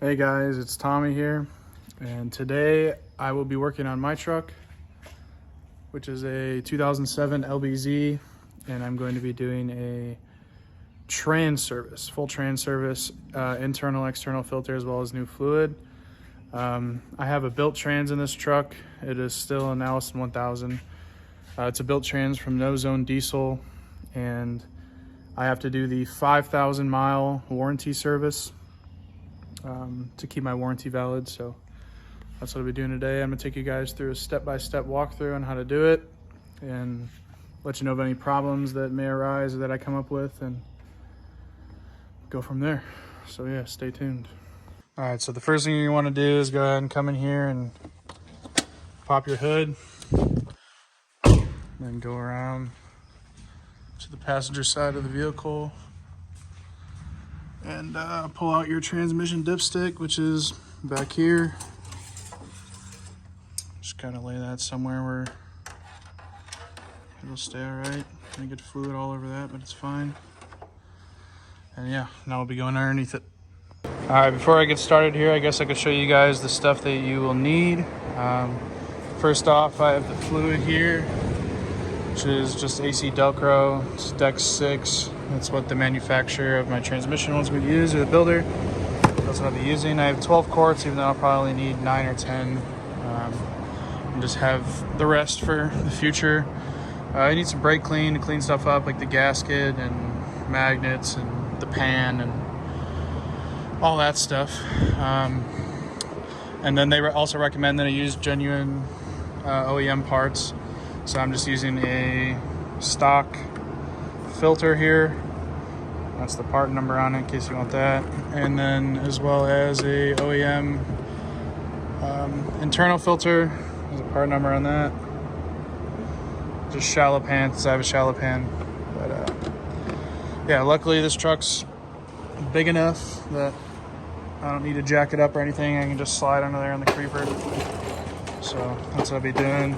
Hey guys, it's Tommy here, and today I will be working on my truck, which is a 2007 LBZ, and I'm going to be doing a trans service, full trans service, internal, external filter, as well as new fluid. I have a built trans in this truck. It is still an Allison 1000. It's a built trans from No Zone Diesel, and I have to do the 5,000 mile warranty service to keep my warranty valid. So that's what I'll be doing today. I'm gonna take you guys through a step-by-step walkthrough on how to do it and let you know of any problems that may arise or that I come up with, and go from there. So yeah, stay tuned. All right, so the first thing you want to do is go ahead and come in here and pop your hood, then go around to the passenger side of the vehicle and pull out your transmission dipstick, which is back here. Just kind of lay that somewhere where it'll stay all right. I get fluid all over that, but it's fine. And yeah, now we'll be going underneath it. All right, before I get started here, I guess I could show you guys the stuff that you will need. First off, I have the fluid here, which is just AC Delcro. It's Dex 6. That's what the manufacturer of my transmission wants me to use, or the builder. That's what I'll be using. I have 12 quarts, even though I'll probably need 9 or 10. And just have the rest for the future. I need some brake clean to clean stuff up, like the gasket and magnets and the pan and all that stuff. And then they also recommend that I use genuine OEM parts. So I'm just using a stock filter here. That's the part number on it in case you want that. And then as well as a OEM internal filter. There's a part number on that. Just shallow pan, because I have a shallow pan. But yeah, luckily this truck's big enough that I don't need to jack it up or anything. I can just slide under there in the creeper. So that's what I'll be doing.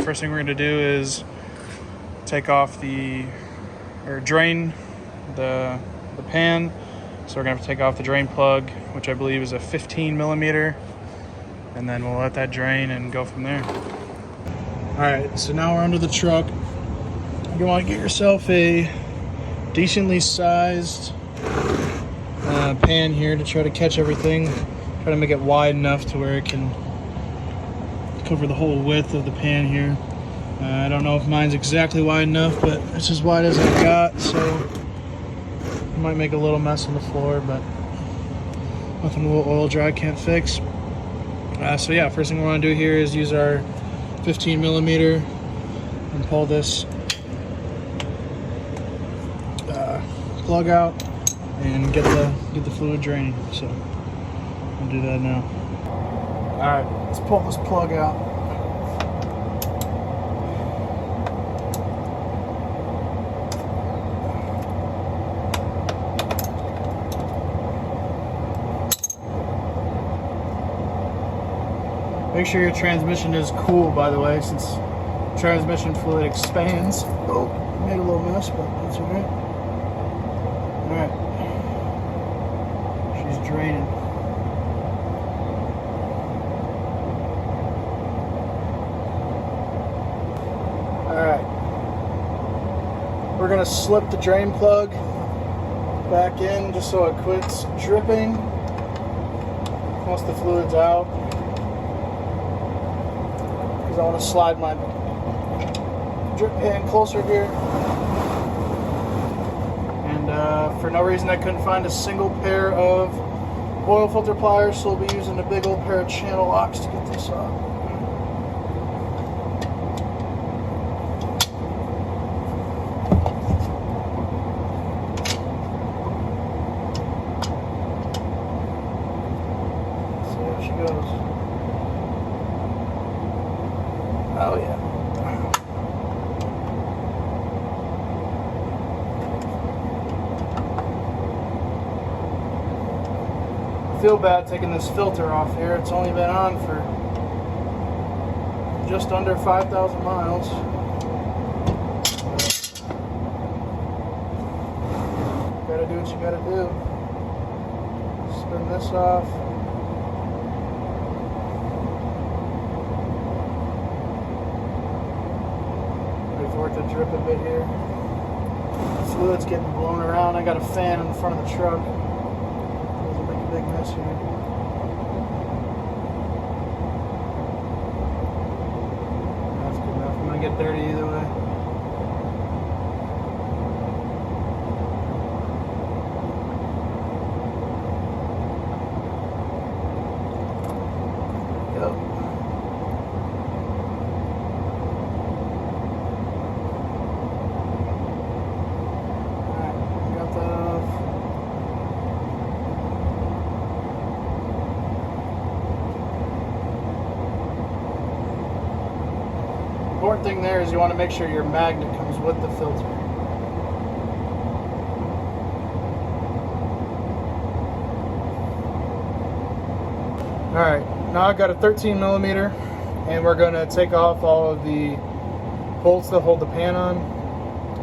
First thing we're going to do is take off drain the pan. So we're going to have to take off the drain plug, which I believe is a 15 millimeter. And then we'll let that drain and go from there. All right, so now we're under the truck. You want to get yourself a decently sized pan here to try to catch everything. Try to make it wide enough to where it can cover the whole width of the pan here. I don't know if mine's exactly wide enough, but it's as wide as I've got, so I might make a little mess on the floor, but nothing a little oil dry can't fix. So yeah, first thing we want to do here is use our 15 millimeter and pull this plug out and get the fluid draining. So I'll do that now. All right, let's pull this plug out. Make sure your transmission is cool, by the way, since transmission fluid expands. Oh, made a little mess, but that's all right. All right, she's draining. All right, we're gonna slip the drain plug back in just so it quits dripping once the fluid's out. I want to slide my drip pan closer here, and for no reason I couldn't find a single pair of oil filter pliers, so we'll be using a big old pair of channel locks to get this off. So there she goes. Oh yeah. I feel bad taking this filter off here. It's only been on for just under 5,000 miles. Gotta do what you gotta do. Turn this off. Wait for it to drip a bit here. Fluid's getting blown around. I got a fan in the front of the truck. It'll make a big mess here. That's good enough. I'm gonna get dirty either way. Important thing there is you want to make sure your magnet comes with the filter. Alright, now I've got a 13 millimeter and we're going to take off all of the bolts that hold the pan on.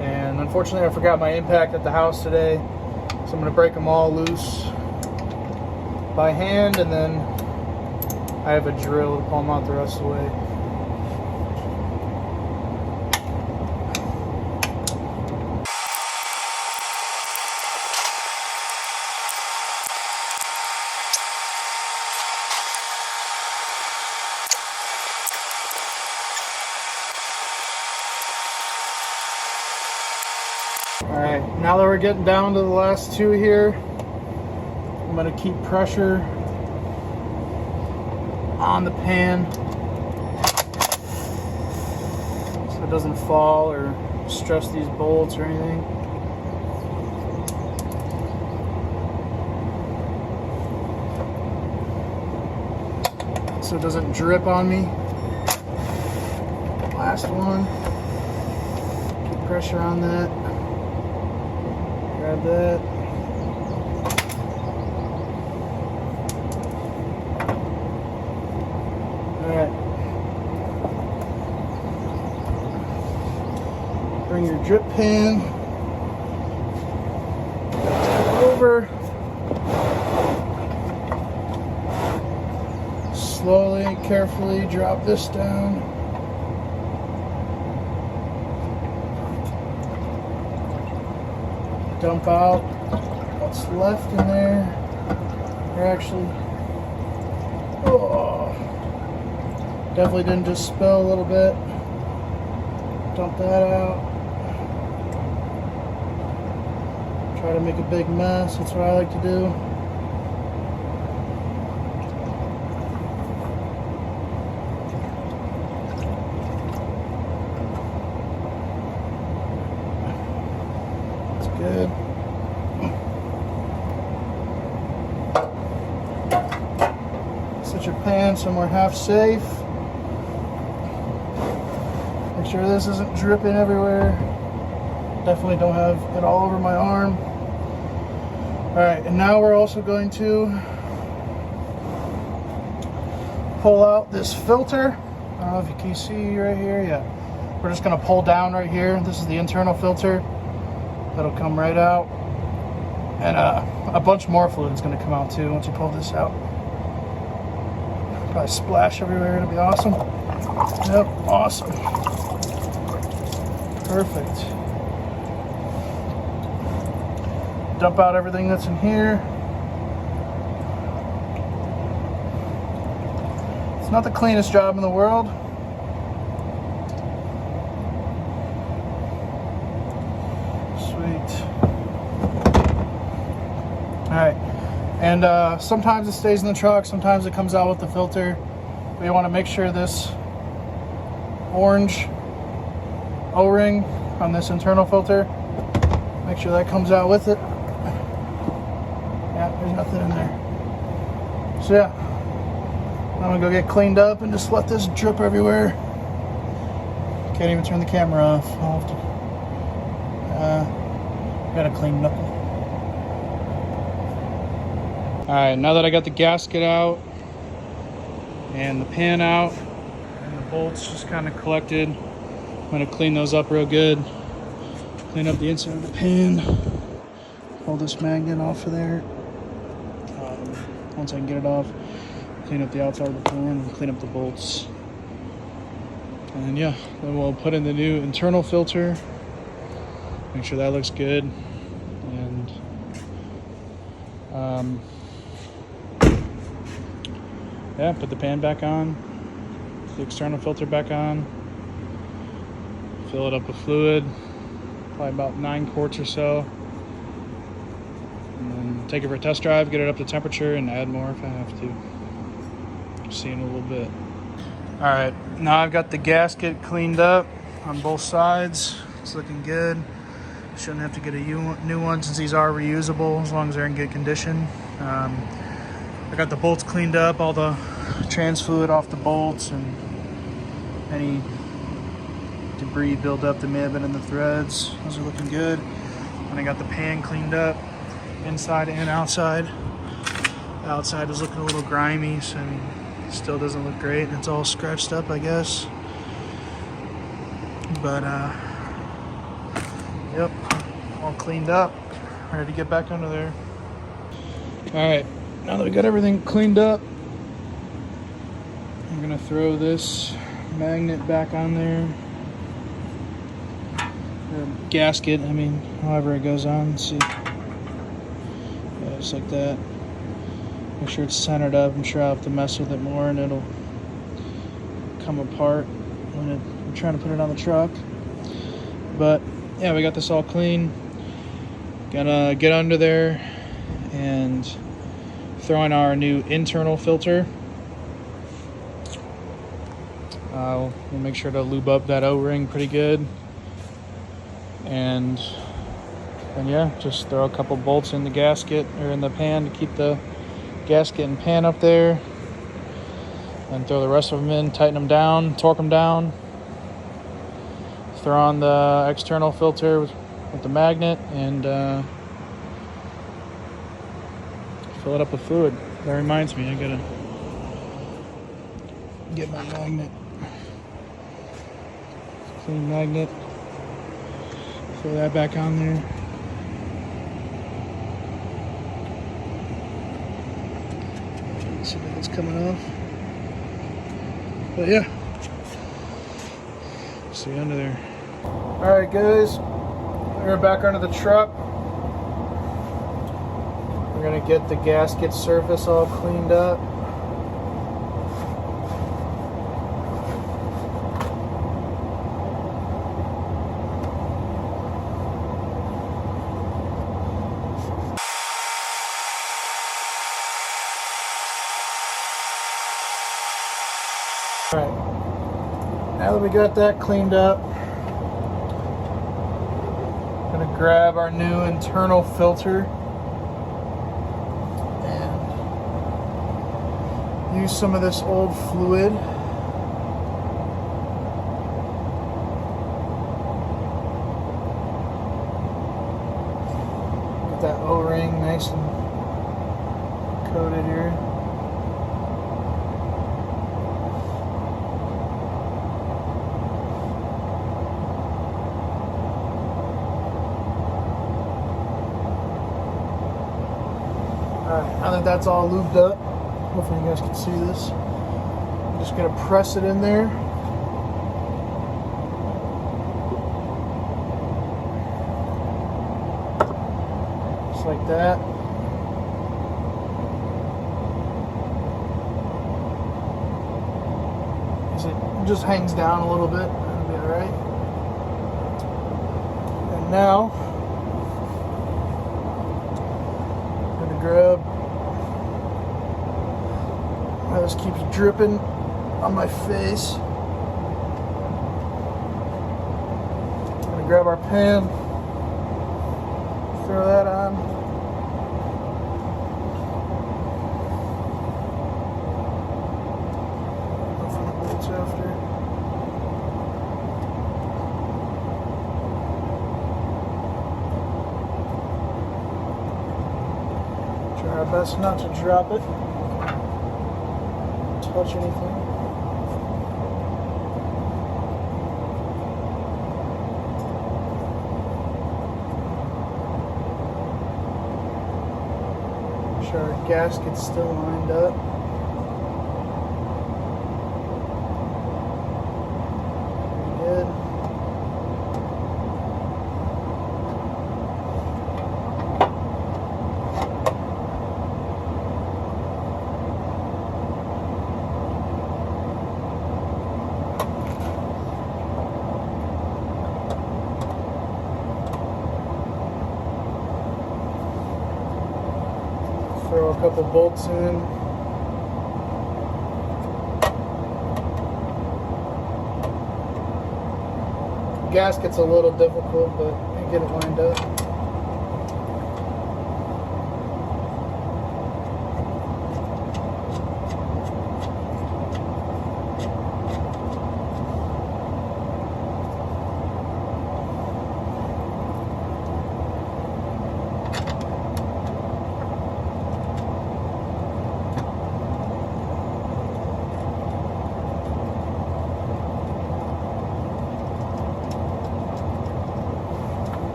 And unfortunately I forgot my impact at the house today, so I'm going to break them all loose by hand, and then I have a drill to pull them out the rest of the way. Alright, now that we're getting down to the last two here, I'm going to keep pressure on the pan so it doesn't fall or stress these bolts or anything. So it doesn't drip on me. Last one. Keep pressure on that. Grab that. Alright. Bring your drip pan over. Slowly, carefully drop this down. Dump out what's left in there. Or actually, oh, definitely didn't just spill a little bit. Dump that out. Try to make a big mess. That's what I like to do. Good. Set your pan somewhere half safe. Make sure this isn't dripping everywhere. Definitely don't have it all over my arm. Alright, and now we're also going to pull out this filter. I don't know if you can see right here. Yeah. We're just going to pull down right here. This is the internal filter. That'll come right out, and a bunch more fluid is going to come out too once you pull this out. Probably splash everywhere. It'll be awesome. Yep, awesome. Perfect. Dump out everything that's in here. It's not the cleanest job in the world. Alright, and sometimes it stays in the truck, sometimes it comes out with the filter. But you want to make sure this orange O-ring on this internal filter, make sure that comes out with it. Yeah, there's nothing in there. So yeah, I'm going to go get cleaned up and just let this drip everywhere. Can't even turn the camera off. I'll have to, got a clean knuckle. Alright, now that I got the gasket out and the pan out and the bolts just kind of collected, I'm going to clean those up real good. Clean up the inside of the pan. Pull this magnet off of there. once I can get it off. Clean up the outside of the pan and clean up the bolts. And yeah, then we'll put in the new internal filter. Make sure that looks good. And yeah, put the pan back on, the external filter back on, fill it up with fluid, probably about 9 quarts or so. And then take it for a test drive, get it up to temperature, and add more if I have to. See in a little bit. All right, now I've got the gasket cleaned up on both sides. It's looking good. Shouldn't have to get a new one since these are reusable as long as they're in good condition. I got the bolts cleaned up, all the trans fluid off the bolts and any debris build up that may have been in the threads. Those are looking good. And I got the pan cleaned up inside and outside. The outside is looking a little grimy, so I mean, it still doesn't look great. It's all scratched up, I guess. But yep, all cleaned up, ready to get back under there. All right, now that we got everything cleaned up, I'm gonna throw this magnet back on there, or gasket, I mean, however it goes on. See, yeah, just like that. Make sure it's centered up. I'm sure I'll have to mess with it more and it'll come apart when I'm trying to put it on the truck. But yeah, we got this all clean. Gonna get under there and throw in our new internal filter. We'll make sure to lube up that O-ring pretty good. And yeah, just throw a couple bolts in the gasket or in the pan to keep the gasket and pan up there. And throw the rest of them in, tighten them down, torque them down. Throw on the external filter with the magnet and fill it up with fluid. That reminds me, I gotta get my magnet. Clean magnet. Throw that back on there. See if it's coming off. But yeah. See you under there. Alright guys, we're back under the truck. We're gonna get the gasket surface all cleaned up. Alright, now that we got that cleaned up, I'm gonna grab our new internal filter and use some of this old fluid. Get that O-ring nice and coated here. Alright, now that that's all lubed up, hopefully you guys can see this. I'm just going to press it in there. Just like that. So it just hangs down a little bit. That'll be alright. And now, grab. This keeps dripping on my face. I'm gonna grab our pan, throw that on. Open the bolts after. Try our best not to drop it, touch anything. sure our gasket's still lined up. Pretty good. Throw a couple bolts in. Gasket's a little difficult, but I get it lined up.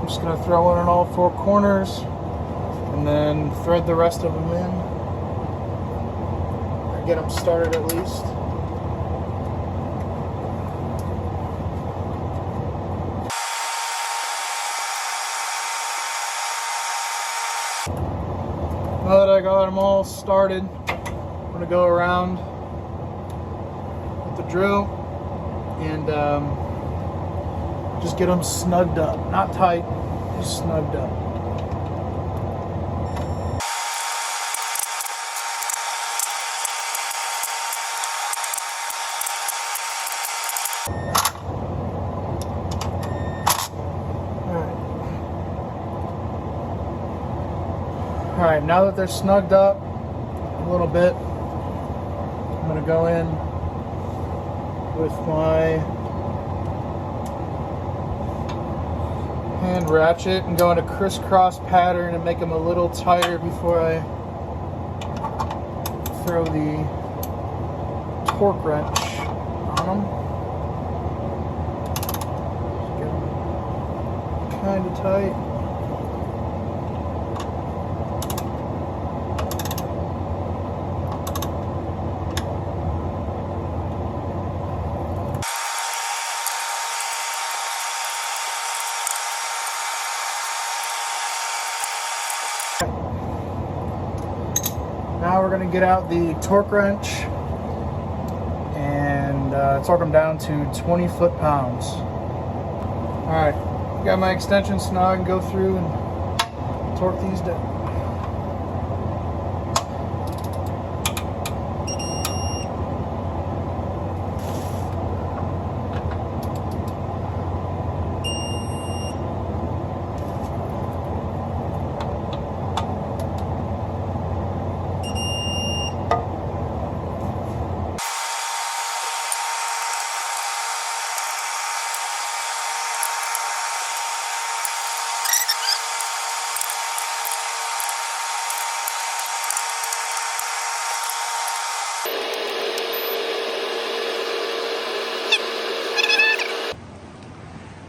Just gonna throw in all 4 corners and then thread the rest of them in. Or get them started at least. Now that I got them all started, I'm gonna go around with the drill and just get them snugged up. Not tight, just snugged up. All right, now that they're snugged up a little bit, I'm gonna go in with my hand ratchet and go in a crisscross pattern and make them a little tighter before I throw the torque wrench on them. Get them kind of tight. Now we're going to get out the torque wrench and torque them down to 20 foot-pounds. Alright, got my extension snug and go through and torque these down.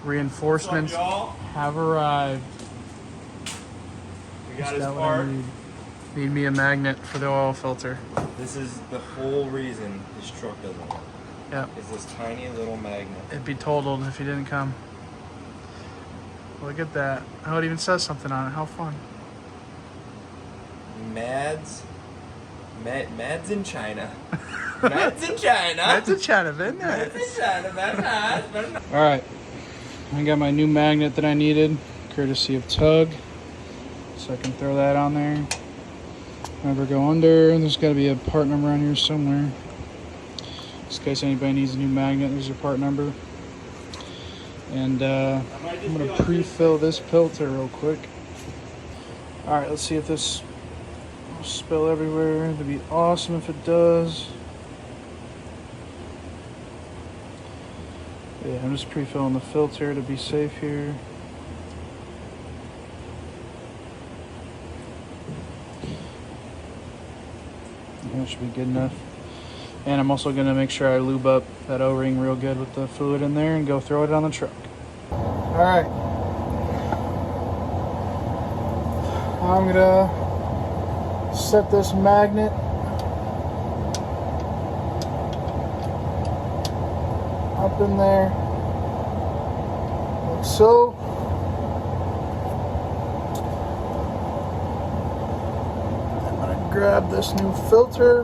Reinforcements have arrived. We got his part. Need me a magnet for the oil filter. This is the whole reason this truck doesn't work. Yep. Is this tiny little magnet. It'd be totaled if he didn't come. Look at that. Oh, it even says something on it. How fun. Mads in China. Mads in China. Mads in China, very nice. Mads in China, very nice, very nice. All right. I got my new magnet that I needed, courtesy of Tug. So I can throw that on there. Never go under. There's got to be a part number on here somewhere. Just in case anybody needs a new magnet, there's your part number. And I'm going to pre-fill this filter real quick. All right, let's see if this will spill everywhere. It'd be awesome if it does. Yeah, I'm just pre-filling the filter to be safe here. That should be good enough. And I'm also going to make sure I lube up that O-ring real good with the fluid in there and go throw it on the truck. Alright. Now I'm gonna set this magnet up in there, like so. I'm gonna grab this new filter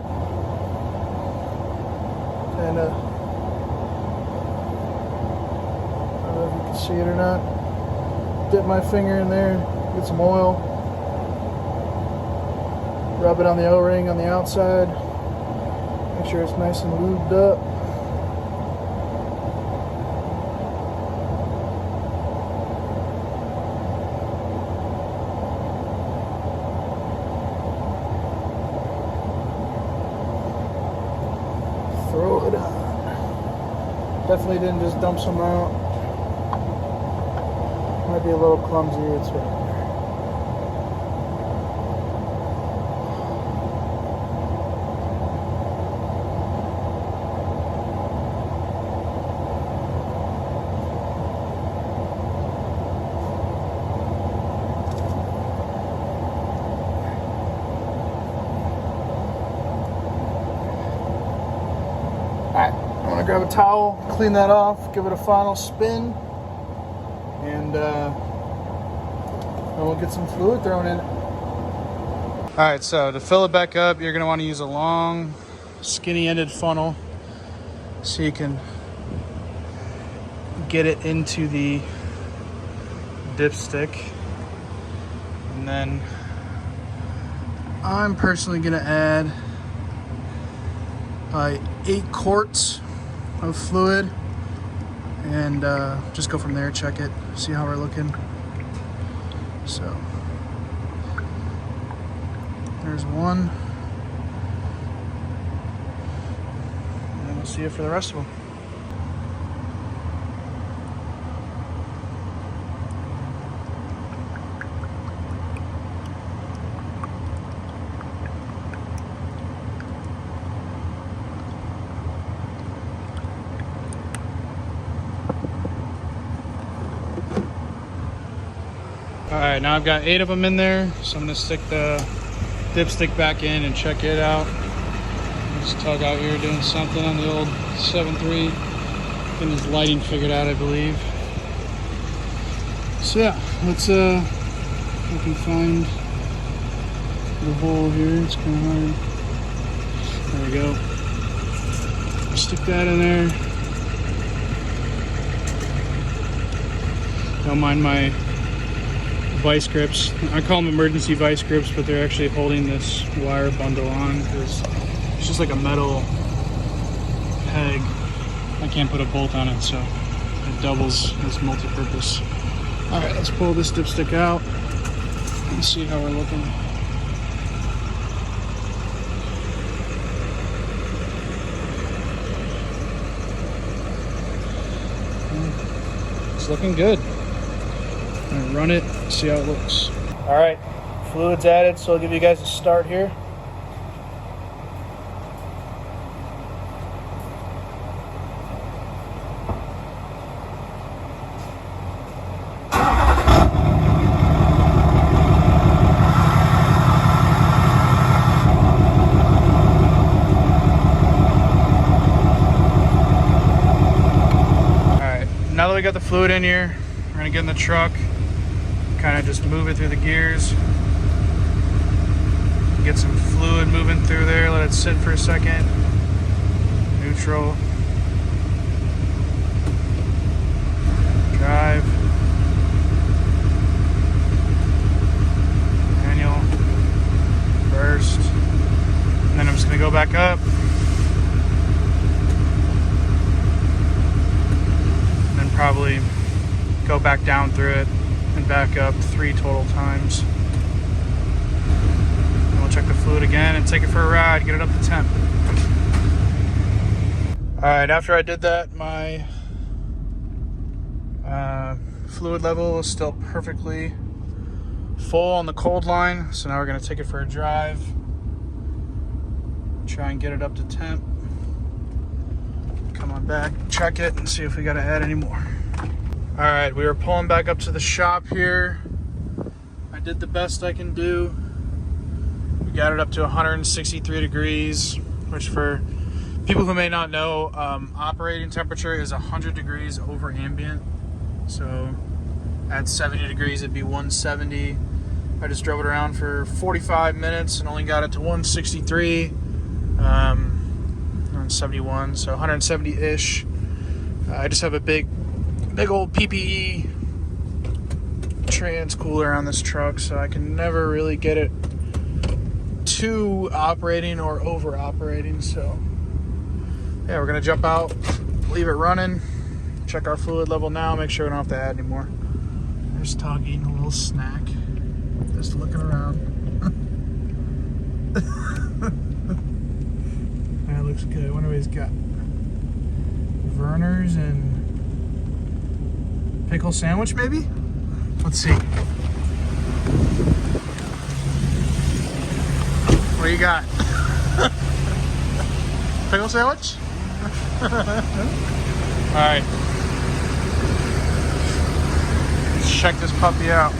and I don't know if you can see it or not. Dip my finger in there, get some oil, rub it on the O-ring on the outside, make sure it's nice and lubed up. Throw it on. Definitely didn't just dump some out. Might be a little clumsy, it's right there. Alright, I'm gonna grab a towel, clean that off, give it a final spin, and we'll get some fluid thrown in it. Alright, so to fill it back up, you're gonna want to use a long, skinny-ended funnel so you can get it into the dipstick. And then I'm personally gonna add 8 quarts of fluid and just go from there, check it, see how we're looking. So there's one, and then we'll see it for the rest of them. Alright, now I've got 8 of them in there, so I'm going to stick the dipstick back in and check it out. Just tug out here doing something on the old 7.3. Getting his lighting figured out, I believe. So yeah, let's see if I can find the hole here. It's kind of hard. There we go. Stick that in there. Don't mind my vice grips. I call them emergency vice grips, but they're actually holding this wire bundle on because it's just like a metal peg. I can't put a bolt on it, so it doubles as multi-purpose. All right, let's pull this dipstick out and see how we're looking. It's looking good. I'm gonna run it, see how it looks. All right, fluid's added, so I'll give you guys a start here. All right, now that we got the fluid in here, we're gonna get in the truck. Kind of just move it through the gears, get some fluid moving through there, let it sit for a second. Neutral, drive, manual, first, and then I'm just going to go back up and then probably go back down through it and back up 3 total times. And we'll check the fluid again and take it for a ride, get it up to temp. Alright, after I did that, my fluid level is still perfectly full on the cold line, so now we're going to take it for a drive, try and get it up to temp, come on back, check it, and see if we got to add any more. Alright, we were pulling back up to the shop here. I I did the best I can do. We got it up to 163 degrees, which for people who may not know, operating temperature is 100 degrees over ambient. So at 70 degrees, it'd be 170. I just drove it around for 45 minutes and only got it to 163, 171, so 170-ish. I just have a big old PPE trans cooler on this truck, so I can never really get it too operating or over operating. So yeah, we're gonna jump out, leave it running, check our fluid level now, make sure we don't have to add anymore. There's Tug eating a little snack, just looking around. That looks good. I wonder what he's got. Verner's and pickle sandwich, maybe? Let's see. What do you got? Pickle sandwich? Alright. Let's check this puppy out.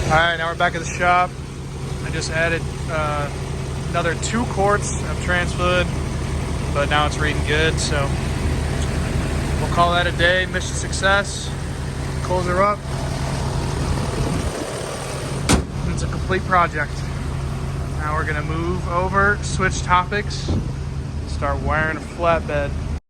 Alright, now we're back at the shop. I just added another 2 quarts of trans fluid, but now it's reading good, so we'll call that a day. Mission success. Close her up. It's a complete project. Now we're gonna move over, switch topics, start wiring a flatbed.